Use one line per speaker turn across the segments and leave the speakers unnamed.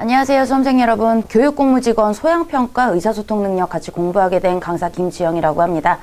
안녕하세요, 수험생 여러분. 교육공무직원 소양평가 의사소통 능력 같이 공부하게 된 강사 김지영이라고 합니다.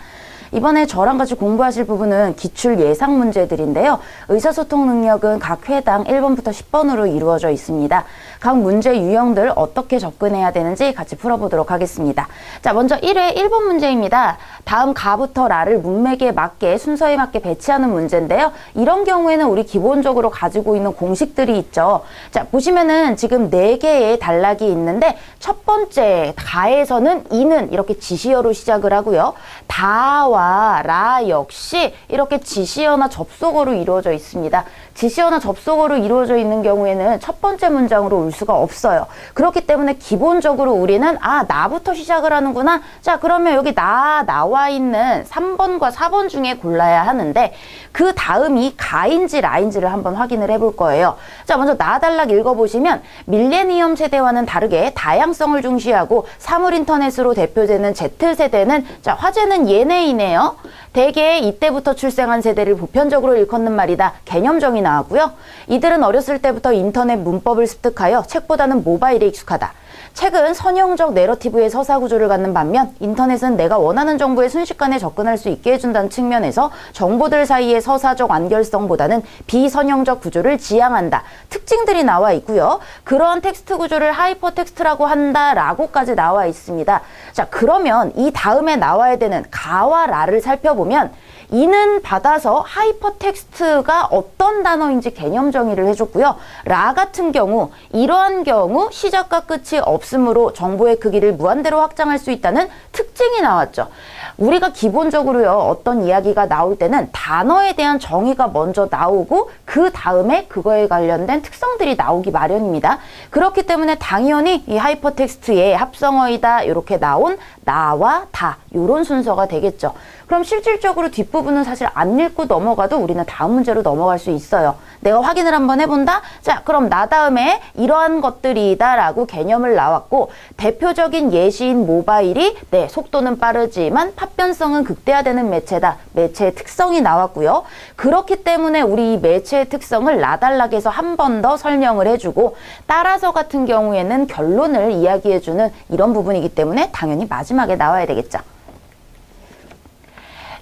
이번에 저랑 같이 공부하실 부분은 기출 예상 문제들인데요. 의사소통 능력은 각 회당 1번부터 10번으로 이루어져 있습니다. 각 문제 유형들 어떻게 접근해야 되는지 같이 풀어보도록 하겠습니다. 자, 먼저 1회 1번 문제입니다. 다음 가부터 라를 문맥에 맞게 순서에 맞게 배치하는 문제인데요. 이런 경우에는 우리 기본적으로 가지고 있는 공식들이 있죠. 자, 보시면은 지금 4개의 단락이 있는데 첫 번째 가에서는 이는 이렇게 지시어로 시작을 하고요. 다와 라 역시 이렇게 지시어나 접속어로 이루어져 있습니다. 지시어나 접속어로 이루어져 있는 경우에는 첫 번째 문장으로 올 수가 없어요. 그렇기 때문에 기본적으로 우리는 나부터 시작을 하는구나. 자, 그러면 여기 나와 있는 3번과 4번 중에 골라야 하는데 그 다음이 가인지 라인지를 한번 확인을 해볼 거예요. 자, 먼저 나 단락 읽어보시면 밀레니엄 세대와는 다르게 다양성을 중시하고 사물 인터넷으로 대표되는 Z세대는 자, 화제는 얘네이네요. 대개 이때부터 출생한 세대를 보편적으로 일컫는 말이다. 개념정이 나왔고요. 이들은 어렸을 때부터 인터넷 문법을 습득하여 책보다는 모바일에 익숙하다. 책은 선형적 내러티브의 서사 구조를 갖는 반면 인터넷은 내가 원하는 정보에 순식간에 접근할 수 있게 해준다는 측면에서 정보들 사이의 서사적 완결성보다는 비선형적 구조를 지향한다. 특징들이 나와 있고요. 그러한 텍스트 구조를 하이퍼텍스트라고 한다라고까지 나와 있습니다. 자, 그러면 이 다음에 나와야 되는 가와 라를 살펴보면 이는 받아서 하이퍼텍스트가 어떤 단어인지 개념 정의를 해줬고요. 라 같은 경우 이러한 경우 시작과 끝이 없으므로 정보의 크기를 무한대로 확장할 수 있다는 특징이 나왔죠. 우리가 기본적으로요, 어떤 이야기가 나올 때는 단어에 대한 정의가 먼저 나오고 그 다음에 그거에 관련된 특성들이 나오기 마련입니다. 그렇기 때문에 당연히 이 하이퍼텍스트의 합성어이다 이렇게 나온 나와 다 이런 순서가 되겠죠. 그럼 실질적으로 뒷부분은 사실 안 읽고 넘어가도 우리는 다음 문제로 넘어갈 수 있어요. 내가 확인을 한번 해본다? 자, 그럼 나 다음에 이러한 것들이다 라고 개념을 나왔고 대표적인 예시인 모바일이 속도는 빠르지만 파변성은 극대화되는 매체다. 매체의 특성이 나왔고요. 그렇기 때문에 우리 이 매체의 특성을 나단락에서 한 번 더 설명을 해주고 따라서 같은 경우에는 결론을 이야기해주는 이런 부분이기 때문에 당연히 마지막에 나와야 되겠죠.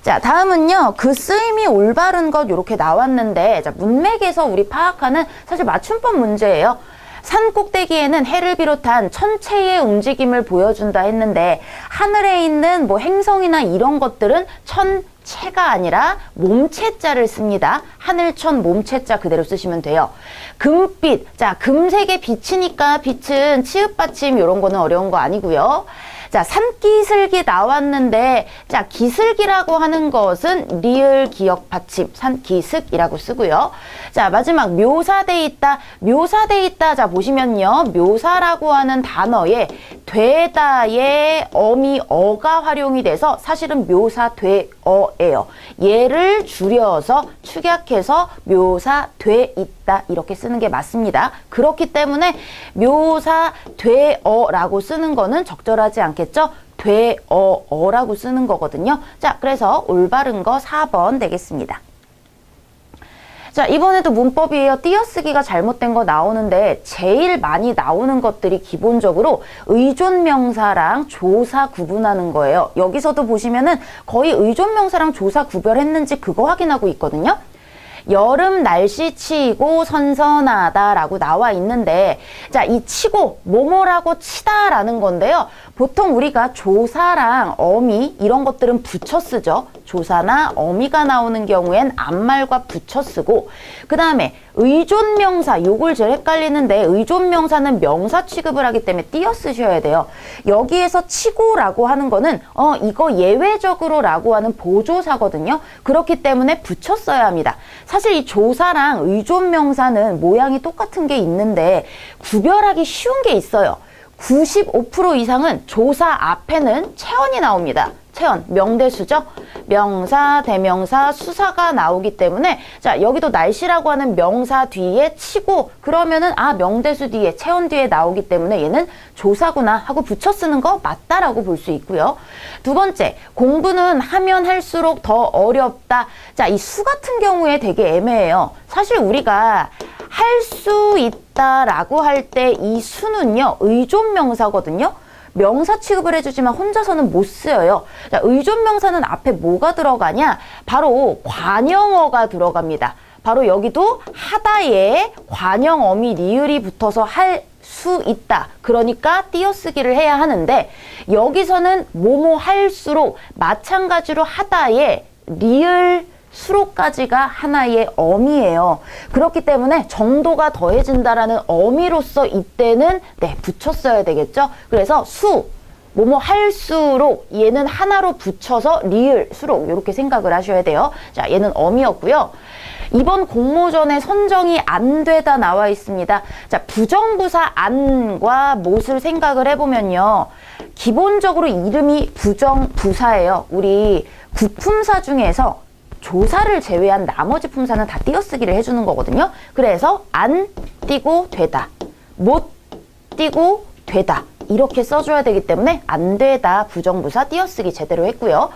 자, 다음은요. 그 쓰임이 올바른 것 이렇게 나왔는데 자, 문맥에서 우리 파악하는 사실 맞춤법 문제예요. 산 꼭대기에는 해를 비롯한 천체의 움직임을 보여준다 했는데 하늘에 있는 뭐 행성이나 이런 것들은 천체가 아니라 몸체자를 씁니다. 하늘천 몸체자 그대로 쓰시면 돼요. 금빛, 자, 금색의 빛이니까 빛은 치읓받침 이런 거는 어려운 거 아니고요. 자, 산기슭이 나왔는데 자, 기슭이라고 하는 것은 리을 기역 받침 산기슭이라고 쓰고요. 자, 마지막 묘사돼 있다. 묘사돼 있다. 자, 보시면요. 묘사라고 하는 단어에 되다의 어미 어가 활용이 돼서 사실은 묘사되어예요. 얘를 줄여서 축약해서 묘사돼 있다 이렇게 쓰는 게 맞습니다. 그렇기 때문에 묘사되어라고 쓰는 거는 적절하지 않겠죠? 되어라고 쓰는 거거든요. 자, 그래서 올바른 거 4번 되겠습니다. 자, 이번에도 문법이에요. 띄어쓰기가 잘못된 거 나오는데 제일 많이 나오는 것들이 기본적으로 의존명사랑 조사 구분하는 거예요. 여기서도 보시면은 거의 의존명사랑 조사 구별했는지 그거 확인하고 있거든요. 여름 날씨 치고 선선하다 라고 나와 있는데 자, 이 치고 뭐뭐라고 치다라는 건데요. 보통 우리가 조사랑 어미 이런 것들은 붙여 쓰죠. 조사나 어미가 나오는 경우엔 앞말과 붙여 쓰고 그 다음에 의존명사 요걸 제일 헷갈리는데 의존명사는 명사 취급을 하기 때문에 띄어 쓰셔야 돼요. 여기에서 치고라고 하는 거는 이거 예외적으로 라고 하는 보조사거든요. 그렇기 때문에 붙여 써야 합니다. 사실 이 조사랑 의존명사는 모양이 똑같은 게 있는데 구별하기 쉬운 게 있어요. 95% 이상은 조사 앞에는 체언이 나옵니다. 체언, 명대수죠. 명사, 대명사, 수사가 나오기 때문에 자, 여기도 날씨라고 하는 명사 뒤에 치고 그러면은 아, 명대수 뒤에, 체언 뒤에 나오기 때문에 얘는 조사구나 하고 붙여 쓰는 거 맞다라고 볼 수 있고요. 두 번째, 공부는 하면 할수록 더 어렵다. 자, 이 수 같은 경우에 되게 애매해요. 사실 우리가 할 수 있다라고 할 때 이 수는요, 의존명사거든요. 명사 취급을 해주지만 혼자서는 못 쓰여요. 자, 의존명사는 앞에 뭐가 들어가냐? 바로 관형어가 들어갑니다. 바로 여기도 하다에 관형어미 리을이 붙어서 할 수 있다. 그러니까 띄어쓰기를 해야 하는데 여기서는 뭐뭐 할수록 마찬가지로 하다에 리을 수로까지가 하나의 어미예요. 그렇기 때문에 정도가 더해진다라는 어미로서 이때는 네, 붙였어야 되겠죠. 그래서 수, 뭐뭐 할수록 얘는 하나로 붙여서 리을, 수록 이렇게 생각을 하셔야 돼요. 자, 얘는 어미였고요. 이번 공모전에 선정이 안 되다 나와 있습니다. 자, 부정부사 안과 못을 생각을 해보면요. 기본적으로 이름이 부정부사예요. 우리 구품사 중에서 조사를 제외한 나머지 품사는 다 띄어쓰기를 해주는 거거든요. 그래서 안 띄고 되다, 못 띄고 되다 이렇게 써줘야 되기 때문에 안 되다 부정부사 띄어쓰기 제대로 했고요.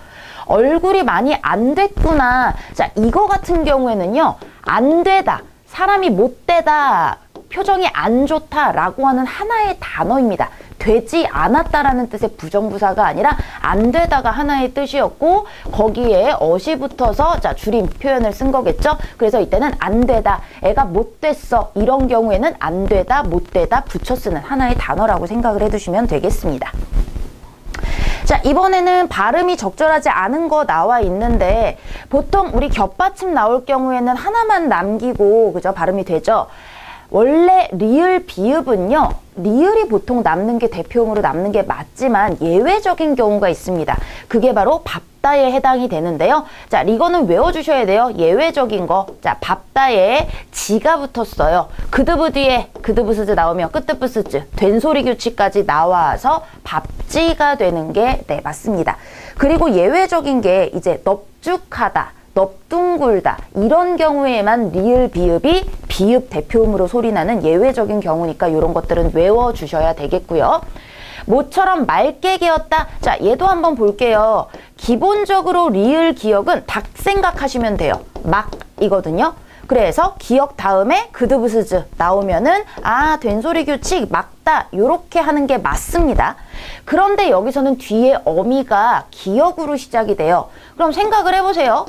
얼굴이 많이 안 됐구나. 자, 이거 같은 경우에는요. 안 되다, 사람이 못 되다, 표정이 안 좋다라고 하는 하나의 단어입니다. 되지 않았다라는 뜻의 부정부사가 아니라 안 되다가 하나의 뜻이었고 거기에 어시 붙어서 자, 줄임 표현을 쓴 거겠죠. 그래서 이때는 안 되다, 애가 못 됐어 이런 경우에는 안 되다, 못 되다 붙여 쓰는 하나의 단어라고 생각을 해두시면 되겠습니다. 자, 이번에는 발음이 적절하지 않은 거 나와 있는데 보통 우리 겹받침 나올 경우에는 하나만 남기고 그죠? 발음이 되죠. 원래 리을, 비읍은요. 리을이 보통 남는 게 대표음으로 남는 게 맞지만 예외적인 경우가 있습니다. 그게 바로 밥다에 해당이 되는데요. 자, 이거는 외워주셔야 돼요. 예외적인 거. 자, 밥다에 지가 붙었어요. 그드브 뒤에 그드브스즈 나오면 끄뜨브스즈 된소리 규칙까지 나와서 밥지가 되는 게 네, 맞습니다. 그리고 예외적인 게 이제 넙죽하다, 넙둥굴다 이런 경우에만 리을, 비읍이 비읍 대표음으로 소리나는 예외적인 경우니까 이런 것들은 외워주셔야 되겠고요. 모처럼 맑게 개었다. 자, 얘도 한번 볼게요. 기본적으로 리을 기억은 닭 생각하시면 돼요. 막이거든요. 그래서 기억 다음에 그드브스즈 나오면은 아, 된소리 규칙 막다 요렇게 하는 게 맞습니다. 그런데 여기서는 뒤에 어미가 기억으로 시작이 돼요. 그럼 생각을 해보세요.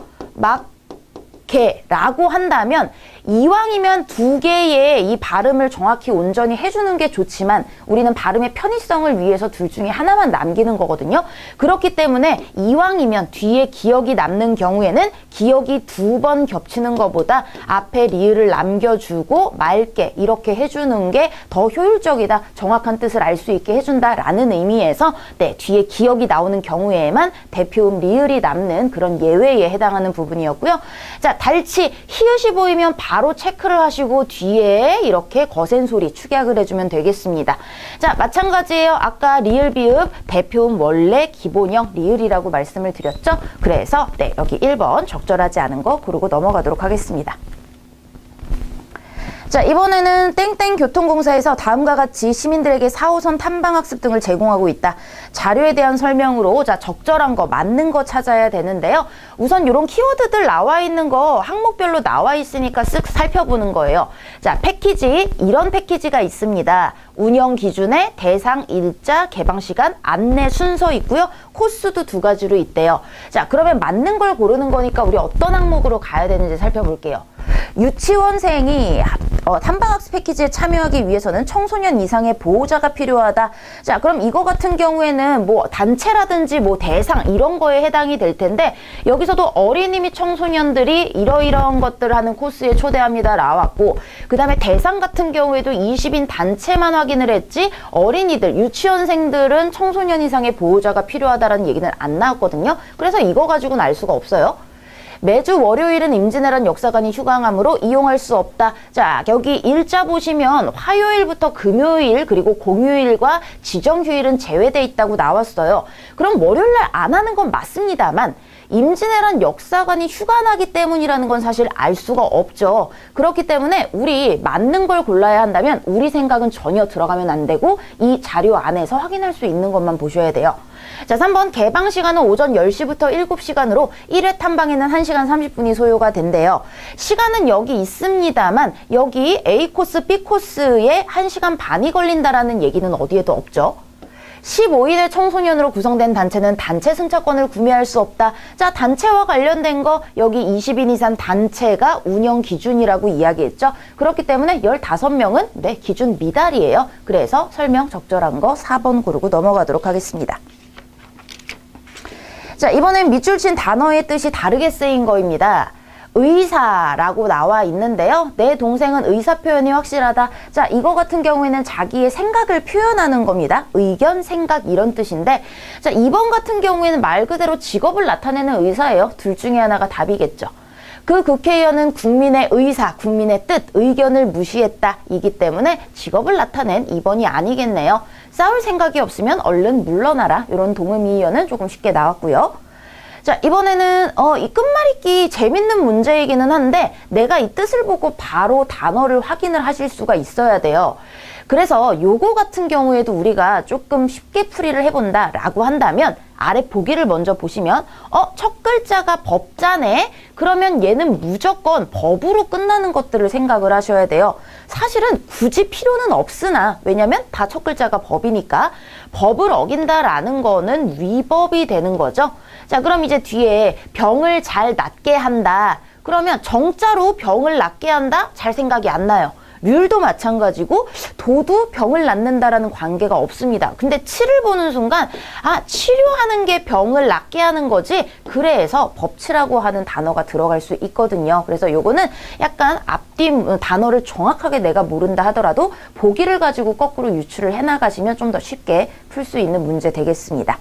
막개라고 한다면 이왕이면 두 개의 이 발음을 정확히 온전히 해주는 게 좋지만 우리는 발음의 편의성을 위해서 둘 중에 하나만 남기는 거거든요. 그렇기 때문에 이왕이면 뒤에 기억이 남는 경우에는 기억이 두 번 겹치는 것보다 앞에 리을을 남겨주고 맑게 이렇게 해주는 게 더 효율적이다, 정확한 뜻을 알 수 있게 해준다라는 의미에서 네, 뒤에 기억이 나오는 경우에만 대표음 리을이 남는 그런 예외에 해당하는 부분이었고요. 자, 달치, 히읗이 보이면 바로 체크를 하시고 뒤에 이렇게 거센 소리 축약을 해주면 되겠습니다. 자, 마찬가지예요. 아까 리을, 비읍, 대표음 원래 기본형 리을이라고 말씀을 드렸죠. 그래서 네, 여기 1번 적절하지 않은 거 고르고 넘어가도록 하겠습니다. 자, 이번에는 땡땡 교통공사에서 다음과 같이 시민들에게 4호선 탐방학습 등을 제공하고 있다. 자료에 대한 설명으로 자, 적절한 거, 맞는 거 찾아야 되는데요. 우선 이런 키워드들 나와 있는 거 항목별로 나와 있으니까 쓱 살펴보는 거예요. 자, 패키지, 이런 패키지가 있습니다. 운영 기준에 대상, 일자, 개방 시간, 안내 순서 있고요. 코스도 두 가지로 있대요. 자, 그러면 맞는 걸 고르는 거니까 우리 어떤 항목으로 가야 되는지 살펴볼게요. 유치원생이 탐방학습 패키지에 참여하기 위해서는 청소년 이상의 보호자가 필요하다. 자, 그럼 이거 같은 경우에는 뭐 단체라든지 뭐 대상 이런 거에 해당이 될 텐데 여기서도 어린이 및 청소년들이 이러이러한 것들을 하는 코스에 초대합니다 나왔고, 그 다음에 대상 같은 경우에도 20인 단체만 확인을 했지 어린이들, 유치원생들은 청소년 이상의 보호자가 필요하다라는 얘기는 안 나왔거든요. 그래서 이거 가지고는 알 수가 없어요. 매주 월요일은 임진왜란 역사관이 휴강하므로 이용할 수 없다. 자, 여기 일자 보시면 화요일부터 금요일 그리고 공휴일과 지정휴일은 제외돼 있다고 나왔어요. 그럼 월요일날 안 하는 건 맞습니다만 임진왜란 역사관이 휴관하기 때문이라는 건 사실 알 수가 없죠. 그렇기 때문에 우리 맞는 걸 골라야 한다면 우리 생각은 전혀 들어가면 안 되고 이 자료 안에서 확인할 수 있는 것만 보셔야 돼요. 자, 3번 개방 시간은 오전 10시부터 7시간으로 1회 탐방에는 1시간 30분이 소요가 된대요. 시간은 여기 있습니다만 여기 A 코스, B 코스에 1시간 반이 걸린다라는 얘기는 어디에도 없죠. 15인의 청소년으로 구성된 단체는 단체 승차권을 구매할 수 없다. 자, 단체와 관련된 거 여기 20인 이상 단체가 운영 기준이라고 이야기했죠. 그렇기 때문에 15명은 네, 기준 미달이에요. 그래서 설명 적절한 거 4번 고르고 넘어가도록 하겠습니다. 자, 이번엔 밑줄 친 단어의 뜻이 다르게 쓰인 거입니다. 의사라고 나와 있는데요. 내 동생은 의사 표현이 확실하다. 자, 이거 같은 경우에는 자기의 생각을 표현하는 겁니다. 의견, 생각 이런 뜻인데 자, 2번 같은 경우에는 말 그대로 직업을 나타내는 의사예요. 둘 중에 하나가 답이겠죠. 그 국회의원은 국민의 의사, 국민의 뜻, 의견을 무시했다. 이기 때문에 직업을 나타낸 2번이 아니겠네요. 싸울 생각이 없으면 얼른 물러나라. 이런 동의어는 조금 쉽게 나왔고요. 자, 이번에는 이 끝말잇기 재밌는 문제이기는 한데 내가 이 뜻을 보고 바로 단어를 확인을 하실 수가 있어야 돼요. 그래서 요거 같은 경우에도 우리가 조금 쉽게 풀이를 해본다라고 한다면 아래 보기를 먼저 보시면 첫 글자가 법자네? 그러면 얘는 무조건 법으로 끝나는 것들을 생각을 하셔야 돼요. 사실은 굳이 필요는 없으나 왜냐면 다 첫 글자가 법이니까 법을 어긴다라는 거는 위법이 되는 거죠. 자, 그럼 이제 뒤에 병을 잘 낫게 한다. 그러면 정자로 병을 낫게 한다? 잘 생각이 안 나요. 률도 마찬가지고 도도 병을 낫는다라는 관계가 없습니다. 근데 치를 보는 순간 치료하는 게 병을 낫게 하는 거지 그래서 법치라고 하는 단어가 들어갈 수 있거든요. 그래서 요거는 약간 앞뒤 단어를 정확하게 내가 모른다 하더라도 보기를 가지고 거꾸로 유추를 해나가시면 좀 더 쉽게 풀 수 있는 문제 되겠습니다.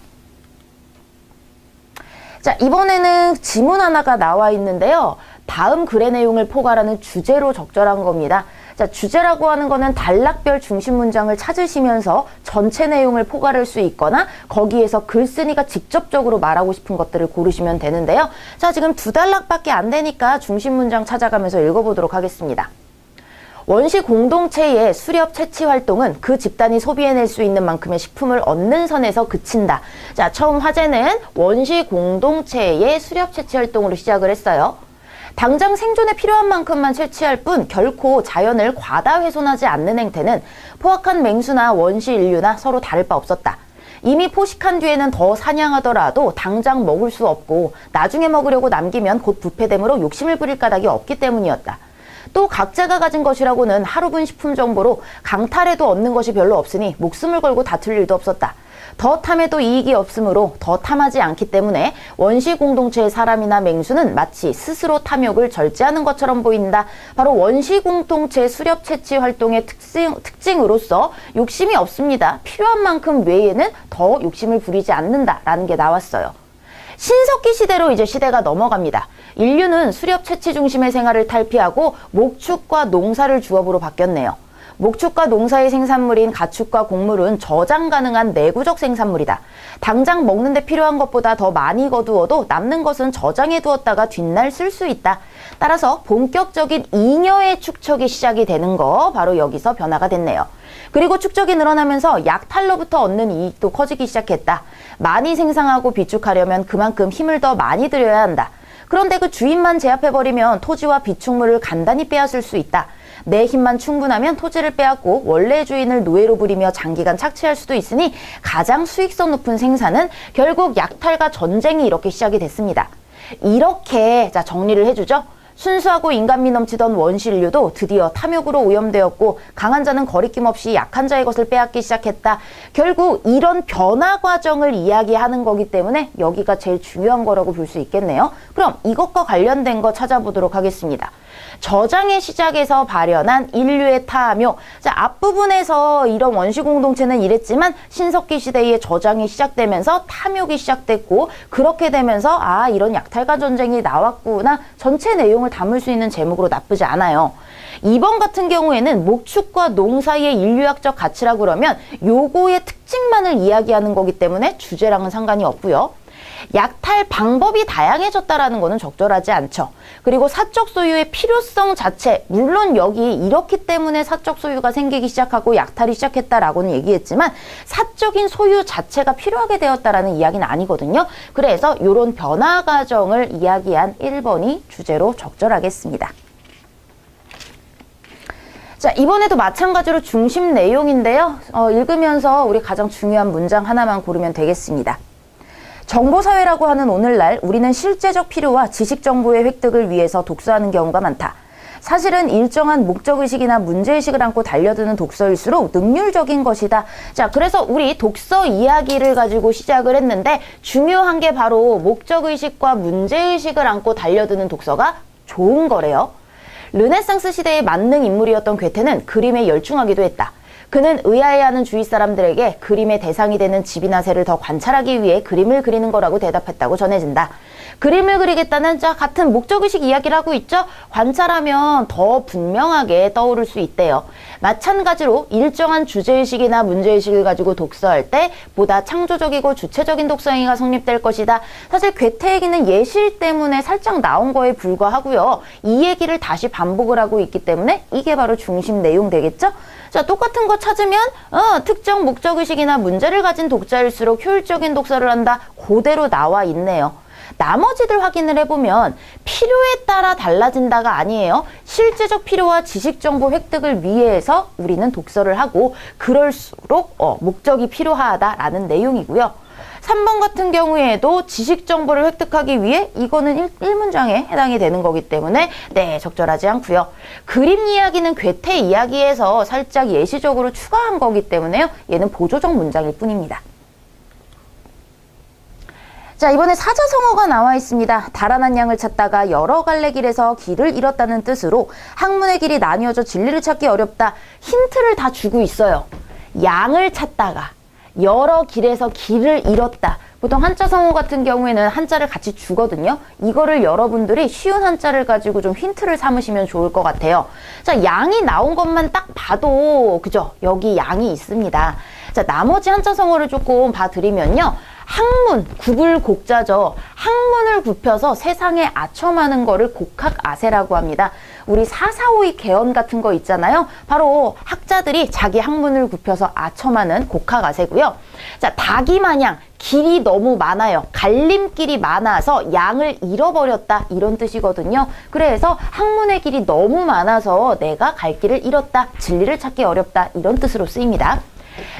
자, 이번에는 지문 하나가 나와 있는데요. 다음 글의 내용을 포괄하는 주제로 적절한 겁니다. 자, 주제라고 하는 거는 단락별 중심 문장을 찾으시면서 전체 내용을 포괄할 수 있거나 거기에서 글쓴이가 직접적으로 말하고 싶은 것들을 고르시면 되는데요. 자, 지금 2단락밖에 안 되니까 중심 문장 찾아가면서 읽어보도록 하겠습니다. 원시 공동체의 수렵 채취 활동은 그 집단이 소비해낼 수 있는 만큼의 식품을 얻는 선에서 그친다. 자, 처음 화제는 원시 공동체의 수렵 채취 활동으로 시작을 했어요. 당장 생존에 필요한 만큼만 채취할 뿐 결코 자연을 과다 훼손하지 않는 행태는 포악한 맹수나 원시 인류나 서로 다를 바 없었다. 이미 포식한 뒤에는 더 사냥하더라도 당장 먹을 수 없고 나중에 먹으려고 남기면 곧 부패되므로 욕심을 부릴 까닭이 없기 때문이었다. 또 각자가 가진 것이라고는 하루분 식품 정보로 강탈해도 얻는 것이 별로 없으니 목숨을 걸고 다툴 일도 없었다. 더 탐해도 이익이 없으므로 더 탐하지 않기 때문에 원시 공동체의 사람이나 맹수는 마치 스스로 탐욕을 절제하는 것처럼 보인다. 바로 원시 공동체 수렵 채취 활동의 특징으로서 욕심이 없습니다. 필요한 만큼 외에는 더 욕심을 부리지 않는다라는 게 나왔어요. 신석기 시대로 이제 시대가 넘어갑니다. 인류는 수렵 채취 중심의 생활을 탈피하고 목축과 농사를 주업으로 바뀌었네요. 목축과 농사의 생산물인 가축과 곡물은 저장 가능한 내구적 생산물이다. 당장 먹는데 필요한 것보다 더 많이 거두어도 남는 것은 저장해 두었다가 뒷날 쓸 수 있다. 따라서 본격적인 잉여의 축적이 시작이 되는 거 바로 여기서 변화가 됐네요. 그리고 축적이 늘어나면서 약탈로부터 얻는 이익도 커지기 시작했다. 많이 생산하고 비축하려면 그만큼 힘을 더 많이 들여야 한다. 그런데 그 주인만 제압해버리면 토지와 비축물을 간단히 빼앗을 수 있다. 내 힘만 충분하면 토지를 빼앗고 원래 주인을 노예로 부리며 장기간 착취할 수도 있으니 가장 수익성 높은 생산은 결국 약탈과 전쟁이 이렇게 시작이 됐습니다. 이렇게 정리를 해주죠. 순수하고 인간미 넘치던 원시 인류도 드디어 탐욕으로 오염되었고 강한 자는 거리낌 없이 약한 자의 것을 빼앗기 시작했다. 결국 이런 변화 과정을 이야기하는 거기 때문에 여기가 제일 중요한 거라고 볼 수 있겠네요. 그럼 이것과 관련된 거 찾아보도록 하겠습니다. 저장의 시작에서 발현한 인류의 탐욕. 자, 앞부분에서 이런 원시 공동체는 이랬지만 신석기 시대에 저장이 시작되면서 탐욕이 시작됐고 그렇게 되면서 아, 이런 약탈과 전쟁이 나왔구나. 전체 내용을 담을 수 있는 제목으로 나쁘지 않아요. 2번 같은 경우에는 목축과 농 사이의 인류학적 가치라고 그러면 요거의 특징만을 이야기하는 거기 때문에 주제랑은 상관이 없고요. 약탈 방법이 다양해졌다라는 거는 적절하지 않죠. 그리고 사적 소유의 필요성 자체, 물론 여기 이렇기 때문에 사적 소유가 생기기 시작하고 약탈이 시작했다라고는 얘기했지만 사적인 소유 자체가 필요하게 되었다라는 이야기는 아니거든요. 그래서 이런 변화 과정을 이야기한 1번이 주제로 적절하겠습니다. 자, 이번에도 마찬가지로 중심 내용인데요. 읽으면서 우리 가장 중요한 문장 하나만 고르면 되겠습니다. 정보사회라고 하는 오늘날 우리는 실제적 필요와 지식정보의 획득을 위해서 독서하는 경우가 많다. 사실은 일정한 목적의식이나 문제의식을 안고 달려드는 독서일수록 능률적인 것이다. 자, 그래서 우리 독서 이야기를 가지고 시작을 했는데 중요한 게 바로 목적의식과 문제의식을 안고 달려드는 독서가 좋은 거래요. 르네상스 시대의 만능 인물이었던 괴테는 그림에 열중하기도 했다. 그는 의아해하는 주위 사람들에게 그림의 대상이 되는 집이나 새를 더 관찰하기 위해 그림을 그리는 거라고 대답했다고 전해진다. 그림을 그리겠다는 같은 목적의식 이야기를 하고 있죠. 관찰하면 더 분명하게 떠오를 수 있대요. 마찬가지로 일정한 주제의식이나 문제의식을 가지고 독서할 때 보다 창조적이고 주체적인 독서행위가 성립될 것이다. 사실 괴테 얘기는 예시 때문에 살짝 나온 거에 불과하고요. 이 얘기를 다시 반복을 하고 있기 때문에 이게 바로 중심 내용 되겠죠. 자, 똑같은 거 찾으면 특정 목적의식이나 문제를 가진 독자일수록 효율적인 독서를 한다. 그대로 나와 있네요. 나머지들 확인을 해보면 필요에 따라 달라진다가 아니에요. 실제적 필요와 지식정보 획득을 위해서 우리는 독서를 하고 그럴수록 목적이 필요하다라는 내용이고요. 3번 같은 경우에도 지식정보를 획득하기 위해 이거는 1문장에 해당이 되는 거기 때문에 네, 적절하지 않고요. 그림 이야기는 괴테 이야기에서 살짝 예시적으로 추가한 거기 때문에요. 얘는 보조적 문장일 뿐입니다. 자, 이번에 사자성어가 나와 있습니다. 달아난 양을 찾다가 여러 갈래 길에서 길을 잃었다는 뜻으로 학문의 길이 나뉘어져 진리를 찾기 어렵다. 힌트를 다 주고 있어요. 양을 찾다가 여러 길에서 길을 잃었다. 보통 한자 성어 같은 경우에는 한자를 같이 주거든요. 이거를 여러분들이 쉬운 한자를 가지고 좀 힌트를 삼으시면 좋을 것 같아요. 자, 양이 나온 것만 딱 봐도 그죠? 여기 양이 있습니다. 자, 나머지 한자 성어를 조금 봐드리면요. 학문, 구불곡자죠. 학문을 굽혀서 세상에 아첨하는 거를 곡학아세라고 합니다. 우리 445의 개헌 같은 거 있잖아요. 바로 학자들이 자기 학문을 굽혀서 아첨하는 곡학아세고요. 자, 닭이 마냥 길이 너무 많아요. 갈림길이 많아서 양을 잃어버렸다. 이런 뜻이거든요. 그래서 학문의 길이 너무 많아서 내가 갈 길을 잃었다. 진리를 찾기 어렵다. 이런 뜻으로 쓰입니다.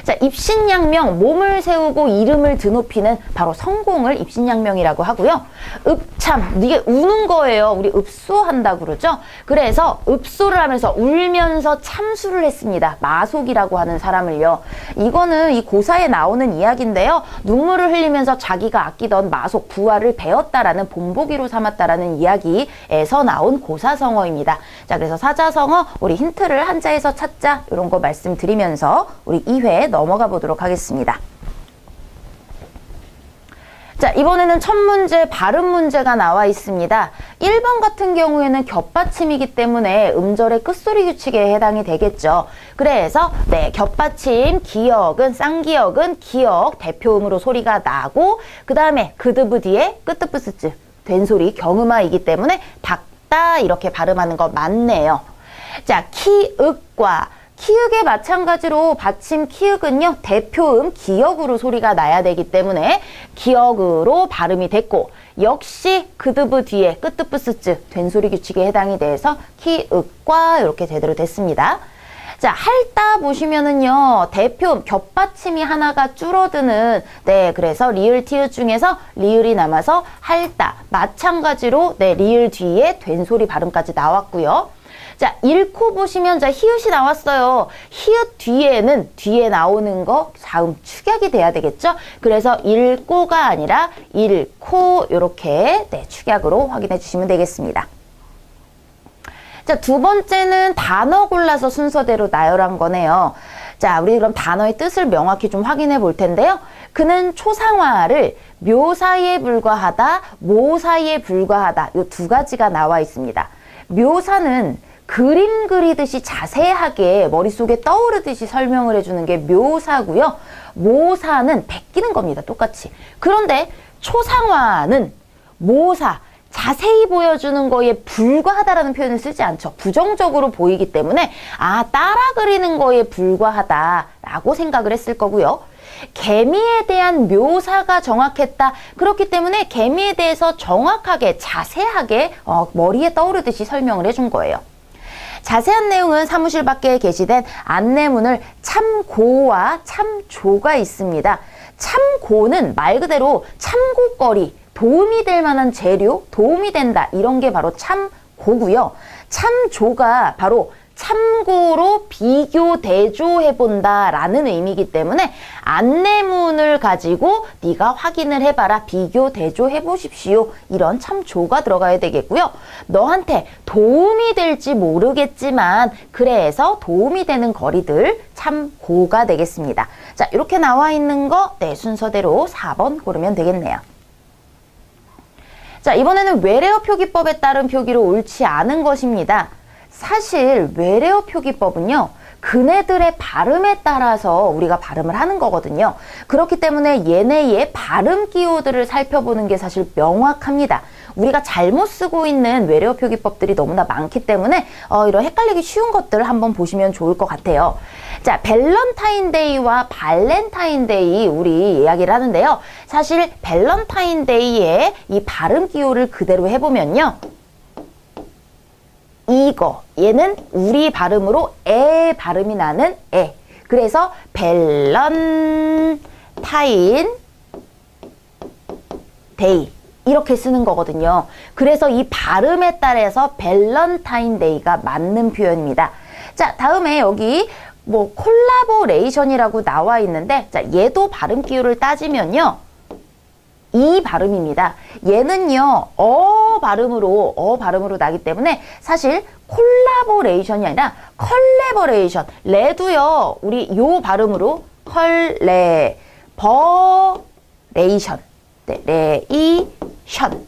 자, 입신양명, 몸을 세우고 이름을 드높이는 바로 성공을 입신양명이라고 하고요. 읍참, 이게 우는 거예요. 우리 읍소한다고 그러죠. 그래서 읍소를 하면서 울면서 참수를 했습니다. 마속이라고 하는 사람을요. 이거는 이 고사에 나오는 이야기인데요. 눈물을 흘리면서 자기가 아끼던 마속, 부하를 베었다라는 본보기로 삼았다라는 이야기에서 나온 고사성어입니다. 자, 그래서 사자성어, 우리 힌트를 한자에서 찾자. 이런 거 말씀드리면서 우리 2회 넘어가 보도록 하겠습니다. 자, 이번에는 첫 문제 발음 문제가 나와 있습니다. 1번 같은 경우에는 겹받침이기 때문에 음절의 끝소리 규칙에 해당이 되겠죠. 그래서 네, 겹받침, 기역은 쌍기역은 기역, 대표음으로 소리가 나고 그 다음에 그드브 뒤에 끄뜨뿌스츠 된소리 경음화이기 때문에 닥다 이렇게 발음하는 거 맞네요. 자, 키읔과 키읔에 마찬가지로 받침 키읔은요, 대표음 기역으로 소리가 나야 되기 때문에 기역으로 발음이 됐고, 역시 그드브 뒤에 끄뜨뿌스츠 된소리 규칙에 해당이 돼서 키읔과 이렇게 제대로 됐습니다. 자, 할다 보시면은요, 대표음 겹받침이 하나가 줄어드는, 네, 그래서 리을 티읕 중에서 리을이 남아서 할다. 마찬가지로 네, 리을 뒤에 된소리 발음까지 나왔고요. 자, 읽고 보시면 자, 히읗이 나왔어요. 히읗 뒤에는 뒤에 나오는 거 자음 축약이 돼야 되겠죠? 그래서 읽고가 아니라 읽고 이렇게 네, 축약으로 확인해 주시면 되겠습니다. 자, 두 번째는 단어 골라서 순서대로 나열한 거네요. 자, 우리 그럼 단어의 뜻을 명확히 좀 확인해 볼 텐데요. 그는 초상화를 묘사에 불과하다, 모사에 불과하다 이 두 가지가 나와 있습니다. 묘사는 그림 그리듯이 자세하게 머릿속에 떠오르듯이 설명을 해주는 게 묘사고요. 모사는 베끼는 겁니다. 똑같이. 그런데 초상화는 모사, 자세히 보여주는 거에 불과하다라는 표현을 쓰지 않죠. 부정적으로 보이기 때문에 따라 그리는 거에 불과하다라고 생각을 했을 거고요. 개미에 대한 묘사가 정확했다. 그렇기 때문에 개미에 대해서 정확하게 자세하게 머리에 떠오르듯이 설명을 해준 거예요. 자세한 내용은 사무실 밖에 게시된 안내문을 참고와 참조가 있습니다. 참고는 말 그대로 참고거리, 도움이 될 만한 재료, 도움이 된다 이런 게 바로 참고고요. 참조가 바로 참고로 비교 대조해본다 라는 의미이기 때문에 안내문을 가지고 네가 확인을 해봐라, 비교 대조해보십시오 이런 참조가 들어가야 되겠고요. 너한테 도움이 될지 모르겠지만 그래서 도움이 되는 거리들 참고가 되겠습니다. 자, 이렇게 나와 있는 거 순서대로 4번 고르면 되겠네요. 자, 이번에는 외래어 표기법에 따른 표기로 옳지 않은 것입니다. 사실 외래어 표기법은요, 그네들의 발음에 따라서 우리가 발음을 하는 거거든요. 그렇기 때문에 얘네의 발음 기호들을 살펴보는 게 사실 명확합니다. 우리가 잘못 쓰고 있는 외래어 표기법들이 너무나 많기 때문에 이런 헷갈리기 쉬운 것들을 한번 보시면 좋을 것 같아요. 자, 밸런타인데이와 발렌타인데이 우리 이야기를 하는데요. 사실 밸런타인데이의 이 발음 기호를 그대로 해보면요. 이거, 얘는 우리 발음으로 에 발음이 나는 에. 그래서 밸런타인 데이 이렇게 쓰는 거거든요. 그래서 이 발음에 따라서 밸런타인데이가 맞는 표현입니다. 자, 다음에 여기 콜라보레이션이라고 나와 있는데, 자, 얘도 발음 기호를 따지면요. 이 발음입니다. 얘는요, 발음으로 나기 때문에 사실 콜라보레이션이 아니라 컬래버레이션. 레도요, 우리 요 발음으로 컬래버레이션. 네, 레이션.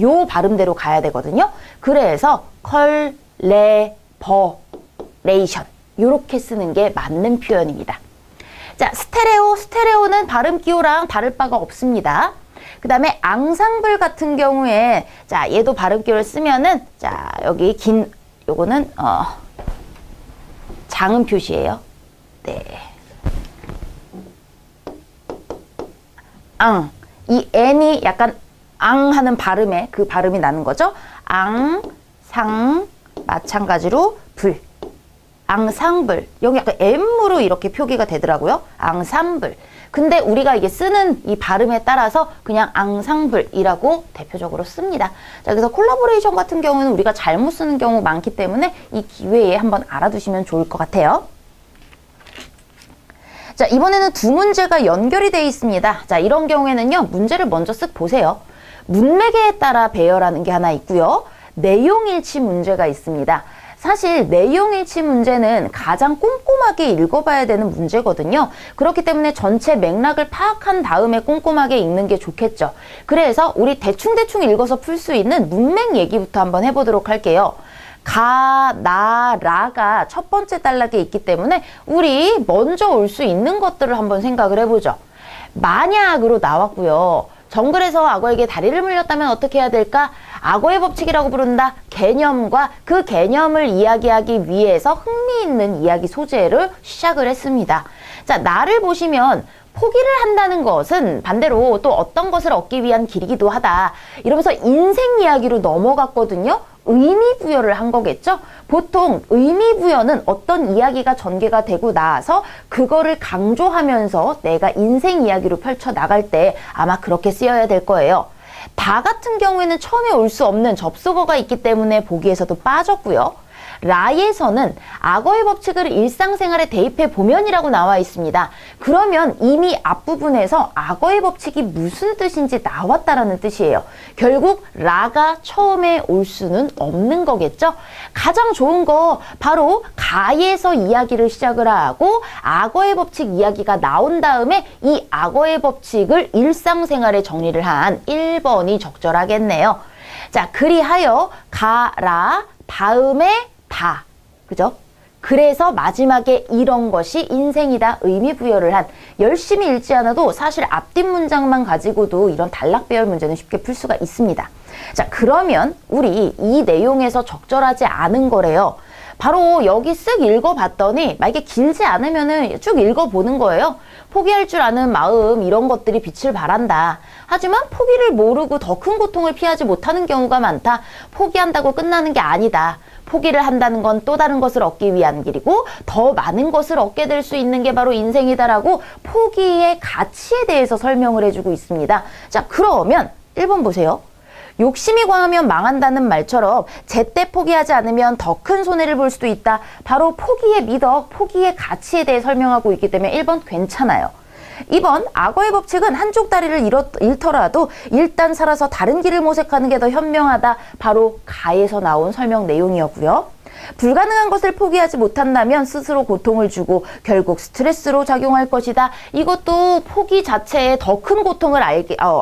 요 발음대로 가야 되거든요. 그래서 컬래버레이션. 요렇게 쓰는 게 맞는 표현입니다. 자, 스테레오는 발음 기호랑 다를 바가 없습니다. 그 다음에 앙상블 같은 경우에, 자, 얘도 발음 기호를 쓰면은, 자, 여기 요거는, 장음 표시예요. 네. 이 n이 약간 하는 발음에 그 발음이 나는 거죠. 마찬가지로 불. 앙상블. 여기 약간 M으로 이렇게 표기가 되더라고요. 앙상블. 근데 우리가 이게 쓰는 이 발음에 따라서 그냥 앙상블이라고 대표적으로 씁니다. 자, 그래서 콜라보레이션 같은 경우는 우리가 잘못 쓰는 경우 많기 때문에 이 기회에 한번 알아두시면 좋을 것 같아요. 자, 이번에는 두 문제가 연결이 되어 있습니다. 자, 이런 경우에는요, 문제를 먼저 쓱 보세요. 문맥에 따라 배열하는 게 하나 있고요. 내용일치 문제가 있습니다. 사실 내용일치 문제는 가장 꼼꼼하게 읽어봐야 되는 문제거든요. 그렇기 때문에 전체 맥락을 파악한 다음에 꼼꼼하게 읽는 게 좋겠죠. 그래서 우리 대충대충 읽어서 풀 수 있는 문맥 얘기부터 한번 해보도록 할게요. 가, 나, 라가 첫 번째 단락에 있기 때문에 우리 먼저 올 수 있는 것들을 한번 생각을 해보죠. 만약으로 나왔고요. 정글에서 악어에게 다리를 물렸다면 어떻게 해야 될까? 악어의 법칙이라고 부른다. 개념과 그 개념을 이야기하기 위해서 흥미있는 이야기 소재를 시작을 했습니다. 자, 나를 보시면 포기를 한다는 것은 반대로 또 어떤 것을 얻기 위한 길이기도 하다. 이러면서 인생 이야기로 넘어갔거든요. 의미 부여를 한 거겠죠? 보통 의미 부여는 어떤 이야기가 전개가 되고 나서 그거를 강조하면서 내가 인생 이야기로 펼쳐 나갈 때 아마 그렇게 쓰여야 될 거예요. 다 같은 경우에는 처음에 올 수 없는 접속어가 있기 때문에 보기에서도 빠졌고요. 라에서는 악어의 법칙을 일상생활에 대입해 보면이라고 나와 있습니다. 그러면 이미 앞부분에서 악어의 법칙이 무슨 뜻인지 나왔다라는 뜻이에요. 결국 라가 처음에 올 수는 없는 거겠죠. 가장 좋은 거 바로 가에서 이야기를 시작을 하고 악어의 법칙 이야기가 나온 다음에 이 악어의 법칙을 일상생활에 정리를 한 1번이 적절하겠네요. 자, 그리하여 가라 다음에 다. 그죠? 그래서 마지막에 이런 것이 인생이다 의미 부여를 한, 열심히 읽지 않아도 사실 앞뒷 문장만 가지고도 이런 단락배열 문제는 쉽게 풀 수가 있습니다. 자, 그러면 우리 이 내용에서 적절하지 않은 거래요. 바로 여기 쓱 읽어봤더니 만약에 길지 않으면은 쭉 읽어보는 거예요. 포기할 줄 아는 마음, 이런 것들이 빛을 발한다. 하지만 포기를 모르고 더 큰 고통을 피하지 못하는 경우가 많다. 포기한다고 끝나는 게 아니다. 포기를 한다는 건 또 다른 것을 얻기 위한 길이고 더 많은 것을 얻게 될 수 있는 게 바로 인생이다라고 포기의 가치에 대해서 설명을 해주고 있습니다. 자, 그러면 1번 보세요. 욕심이 과하면 망한다는 말처럼 제때 포기하지 않으면 더 큰 손해를 볼 수도 있다. 바로 포기의 미덕, 포기의 가치에 대해 설명하고 있기 때문에 1번 괜찮아요. 2번 악어의 법칙은 한쪽 다리를 잃더라도 일단 살아서 다른 길을 모색하는 게 더 현명하다. 바로 가에서 나온 설명 내용이었고요. 불가능한 것을 포기하지 못한다면 스스로 고통을 주고 결국 스트레스로 작용할 것이다. 이것도 포기 자체에 더 큰 고통을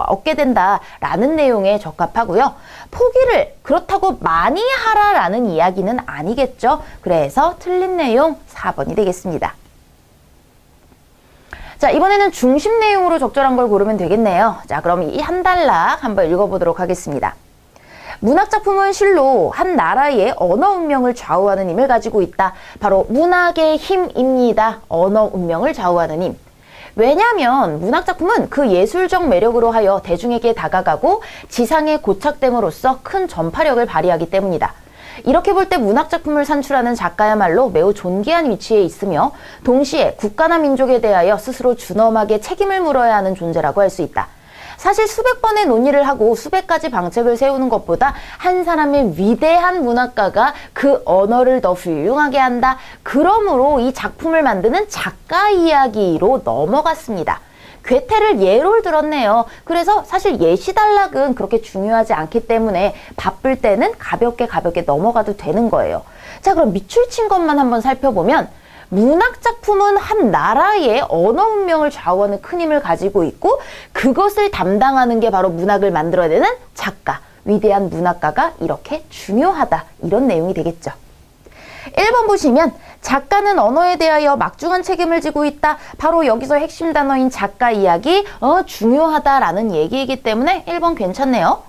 얻게 된다라는 내용에 적합하고요. 포기를 그렇다고 많이 하라라는 이야기는 아니겠죠. 그래서 틀린 내용 4번이 되겠습니다. 자, 이번에는 중심 내용으로 적절한 걸 고르면 되겠네요. 자, 그럼 이 한 단락 한번 읽어보도록 하겠습니다. 문학작품은 실로 한 나라의 언어 운명을 좌우하는 힘을 가지고 있다. 바로 문학의 힘입니다. 언어 운명을 좌우하는 힘. 왜냐하면 문학작품은 그 예술적 매력으로 하여 대중에게 다가가고 지상에 고착됨으로써 큰 전파력을 발휘하기 때문이다. 이렇게 볼 때 문학작품을 산출하는 작가야말로 매우 존귀한 위치에 있으며 동시에 국가나 민족에 대하여 스스로 준엄하게 책임을 물어야 하는 존재라고 할 수 있다. 사실 수백 번의 논의를 하고 수백 가지 방책을 세우는 것보다 한 사람의 위대한 문학가가 그 언어를 더 훌륭하게 한다. 그러므로 이 작품을 만드는 작가 이야기로 넘어갔습니다. 괴테를 예로 들었네요. 그래서 사실 예시단락은 그렇게 중요하지 않기 때문에 바쁠 때는 가볍게 넘어가도 되는 거예요. 자, 그럼 밑줄 친 것만 한번 살펴보면 문학작품은 한 나라의 언어 운명을 좌우하는 큰 힘을 가지고 있고 그것을 담당하는 게 바로 문학을 만들어내는 작가, 위대한 문학가가 이렇게 중요하다. 이런 내용이 되겠죠. 1번 보시면 작가는 언어에 대하여 막중한 책임을 지고 있다. 바로 여기서 핵심 단어인 작가 이야기 중요하다라는 얘기이기 때문에 1번 괜찮네요.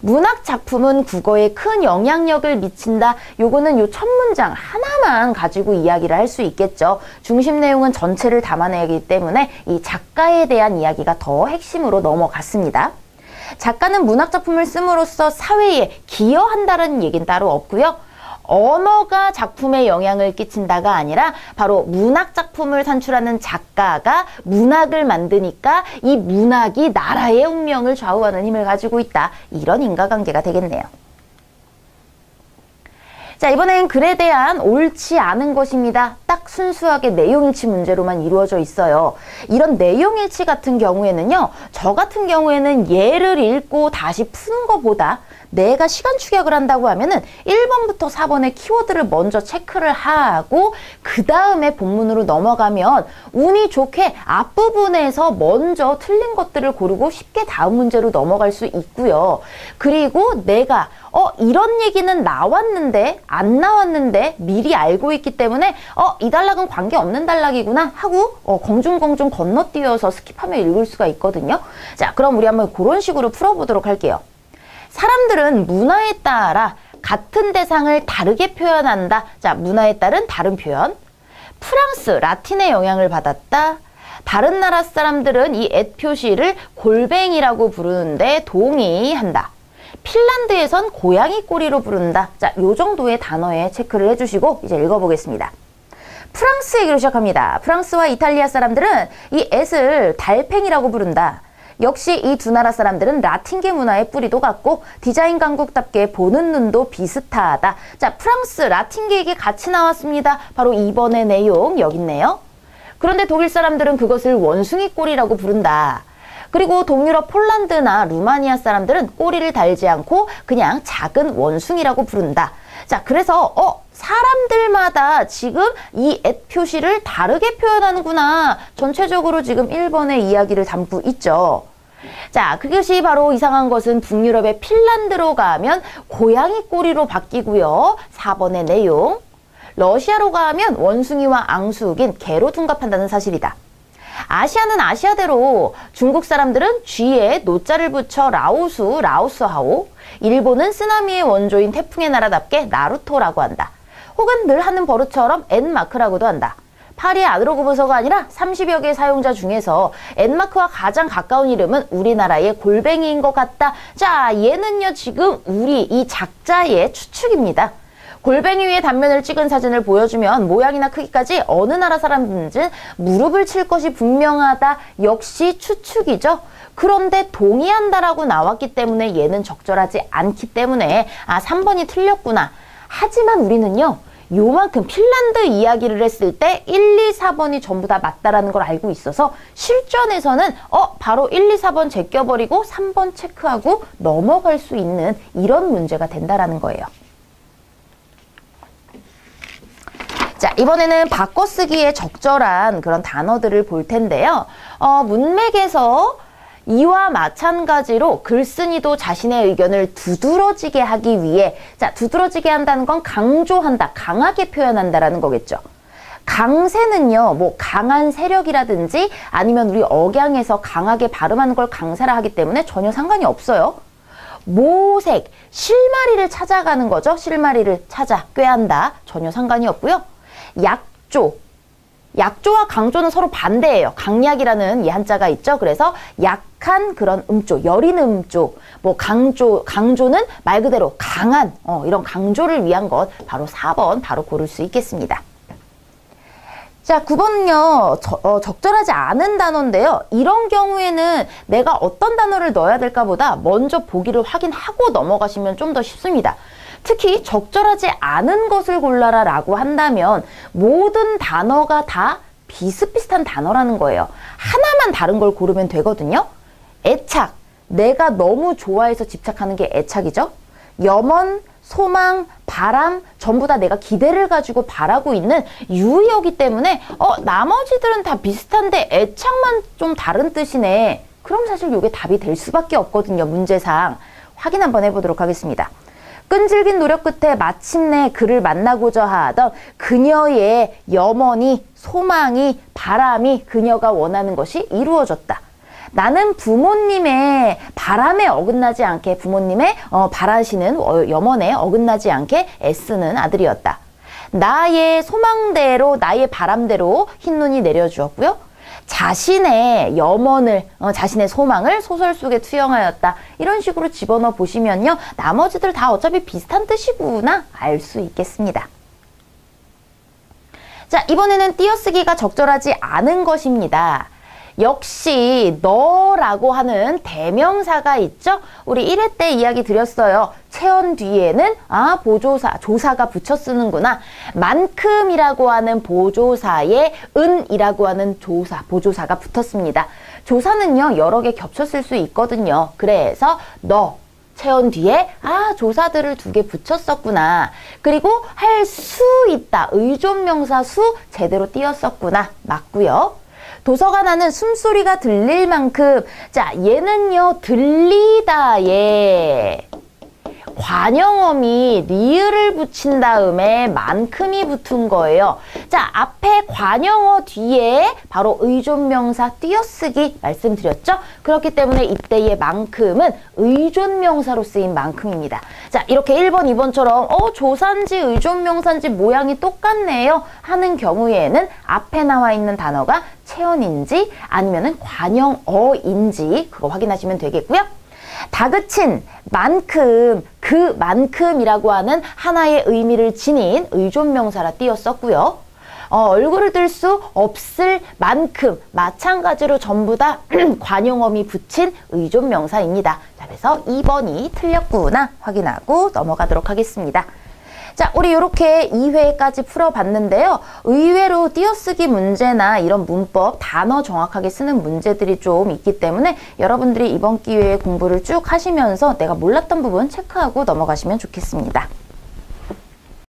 문학 작품은 국어에 큰 영향력을 미친다. 요거는 요 첫 문장 하나만 가지고 이야기를 할 수 있겠죠. 중심 내용은 전체를 담아내기 때문에 이 작가에 대한 이야기가 더 핵심으로 넘어갔습니다. 작가는 문학 작품을 씀으로써 사회에 기여한다는 얘기는 따로 없고요. 언어가 작품에 영향을 끼친다가 아니라 바로 문학 작품을 산출하는 작가가 문학을 만드니까 이 문학이 나라의 운명을 좌우하는 힘을 가지고 있다. 이런 인과관계가 되겠네요. 자, 이번엔 글에 대한 옳지 않은 것입니다. 딱 순수하게 내용일치 문제로만 이루어져 있어요. 이런 내용일치 같은 경우에는요. 저 같은 경우에는 예를 읽고 다시 푸는 것보다 내가 시간 축약을 한다고 하면은 1번부터 4번의 키워드를 먼저 체크를 하고 그 다음에 본문으로 넘어가면 운이 좋게 앞부분에서 먼저 틀린 것들을 고르고 쉽게 다음 문제로 넘어갈 수 있고요. 그리고 내가 이런 얘기는 나왔는데 안 나왔는데 미리 알고 있기 때문에 이 단락은 관계없는 단락이구나 하고 공중공중 건너뛰어서 스킵하며 읽을 수가 있거든요. 자, 그럼 우리 한번 그런 식으로 풀어보도록 할게요. 사람들은 문화에 따라 같은 대상을 다르게 표현한다. 자, 문화에 따른 다른 표현. 프랑스, 라틴의 영향을 받았다. 다른 나라 사람들은 이 앳 표시를 골뱅이라고 부르는데 동의한다. 핀란드에선 고양이 꼬리로 부른다. 자, 요 정도의 단어에 체크를 해주시고 이제 읽어보겠습니다. 프랑스 얘기로 시작합니다. 프랑스와 이탈리아 사람들은 이 앳을 달팽이라고 부른다. 역시 이 두 나라 사람들은 라틴계 문화의 뿌리도 같고 디자인 강국답게 보는 눈도 비슷하다. 자, 프랑스 라틴계 얘기 같이 나왔습니다. 바로 이번의 내용 여기 있네요. 그런데 독일 사람들은 그것을 원숭이 꼬리라고 부른다. 그리고 동유럽 폴란드나 루마니아 사람들은 꼬리를 달지 않고 그냥 작은 원숭이라고 부른다. 자, 그래서 사람들마다 지금 이 앳 표시를 다르게 표현하는구나. 전체적으로 지금 1번의 이야기를 담고 있죠. 자, 그것이 바로 이상한 것은 북유럽의 핀란드로 가면 고양이 꼬리로 바뀌고요. 4번의 내용. 러시아로 가면 원숭이와 앙숙인 개로 둔갑한다는 사실이다. 아시아는 아시아대로 중국 사람들은 쥐에 노자를 붙여 라오수, 라오스하오. 일본은 쓰나미의 원조인 태풍의 나라답게 나루토라고 한다. 혹은 늘 하는 버릇처럼 엔마크라고도 한다. 파리의 아드로그 부서가 아니라 30여 개의 사용자 중에서 엔마크와 가장 가까운 이름은 우리나라의 골뱅이인 것 같다. 자, 얘는요 지금 우리 이 작자의 추측입니다. 골뱅이 위에 단면을 찍은 사진을 보여주면 모양이나 크기까지 어느 나라 사람든지 무릎을 칠 것이 분명하다. 역시 추측이죠. 그런데 동의한다라고 나왔기 때문에 얘는 적절하지 않기 때문에 3번이 틀렸구나. 하지만 우리는요. 요만큼 핀란드 이야기를 했을 때 1, 2, 4번이 전부 다 맞다라는 걸 알고 있어서 실전에서는 바로 1, 2, 4번 제껴버리고 3번 체크하고 넘어갈 수 있는 이런 문제가 된다라는 거예요. 자, 이번에는 바꿔쓰기에 적절한 그런 단어들을 볼 텐데요. 문맥에서 이와 마찬가지로 글쓴이도 자신의 의견을 두드러지게 하기 위해, 자, 두드러지게 한다는 건 강조한다, 강하게 표현한다라는 거겠죠. 강세는요, 뭐 강한 세력이라든지 아니면 우리 억양에서 강하게 발음하는 걸 강세라 하기 때문에 전혀 상관이 없어요. 모색, 실마리를 찾아가는 거죠. 실마리를 찾아 꾀한다. 전혀 상관이 없고요. 약조, 약조와 강조는 서로 반대예요. 강약이라는 이 한자가 있죠. 그래서 약한 그런 음조, 여린 음조, 뭐 강조는 말 그대로 강한 이런 강조를 위한 것 바로 4번 바로 고를 수 있겠습니다. 자, 9번은요. 적절하지 않은 단어인데요. 이런 경우에는 내가 어떤 단어를 넣어야 될까 보다 먼저 보기를 확인하고 넘어가시면 좀 더 쉽습니다. 특히 적절하지 않은 것을 골라라 라고 한다면 모든 단어가 다 비슷비슷한 단어라는 거예요. 하나만 다른 걸 고르면 되거든요. 애착, 내가 너무 좋아해서 집착하는 게 애착이죠. 염원, 소망, 바람, 전부 다 내가 기대를 가지고 바라고 있는 유의어기 때문에 나머지들은 다 비슷한데 애착만 좀 다른 뜻이네. 그럼 사실 이게 답이 될 수밖에 없거든요. 문제상. 확인 한번 해보도록 하겠습니다. 끈질긴 노력 끝에 마침내 그를 만나고자 하던 그녀의 염원이, 소망이, 바람이 그녀가 원하는 것이 이루어졌다. 나는 부모님의 바람에 어긋나지 않게, 부모님의 바라시는 염원에 어긋나지 않게 애쓰는 아들이었다. 나의 소망대로, 나의 바람대로 흰눈이 내려주었고요. 자신의 염원을, 자신의 소망을 소설 속에 투영하였다. 이런 식으로 집어넣어 보시면요. 나머지들 다 어차피 비슷한 뜻이구나 알 수 있겠습니다. 자, 이번에는 띄어쓰기가 적절하지 않은 것입니다. 역시 너라고 하는 대명사가 있죠. 우리 1회 때 이야기 드렸어요. 체언 뒤에는 보조사, 조사가 붙여 쓰는구나. 만큼이라고 하는 보조사에 은이라고 하는 조사, 보조사가 붙었습니다. 조사는요 여러 개 겹쳐 쓸 수 있거든요. 그래서 너 체언 뒤에 조사들을 2개 붙였었구나. 그리고 할 수 있다. 의존명사 수 제대로 띄었었구나. 맞고요. 도서관하는 숨소리가 들릴 만큼, 자, 얘는요 들리다에 관형어미 리을을 붙인 다음에 만큼이 붙은 거예요. 자, 앞에 관형어 뒤에 바로 의존명사 띄어쓰기 말씀드렸죠? 그렇기 때문에 이때의 만큼은 의존명사로 쓰인 만큼입니다. 자, 이렇게 1번, 2번처럼 조사인지 의존명사인지 모양이 똑같네요 하는 경우에는 앞에 나와 있는 단어가 체언인지 아니면은 관형어인지 그거 확인하시면 되겠고요. 다그친 만큼, 그만큼이라고 하는 하나의 의미를 지닌 의존명사라 띄었었고요. 얼굴을 들 수 없을 만큼 마찬가지로 전부 다 관용어미 붙인 의존명사입니다. 자, 그래서 2번이 틀렸구나 확인하고 넘어가도록 하겠습니다. 자, 우리 이렇게 2회까지 풀어봤는데요. 의외로 띄어쓰기 문제나 이런 문법, 단어 정확하게 쓰는 문제들이 좀 있기 때문에 여러분들이 이번 기회에 공부를 쭉 하시면서 내가 몰랐던 부분 체크하고 넘어가시면 좋겠습니다.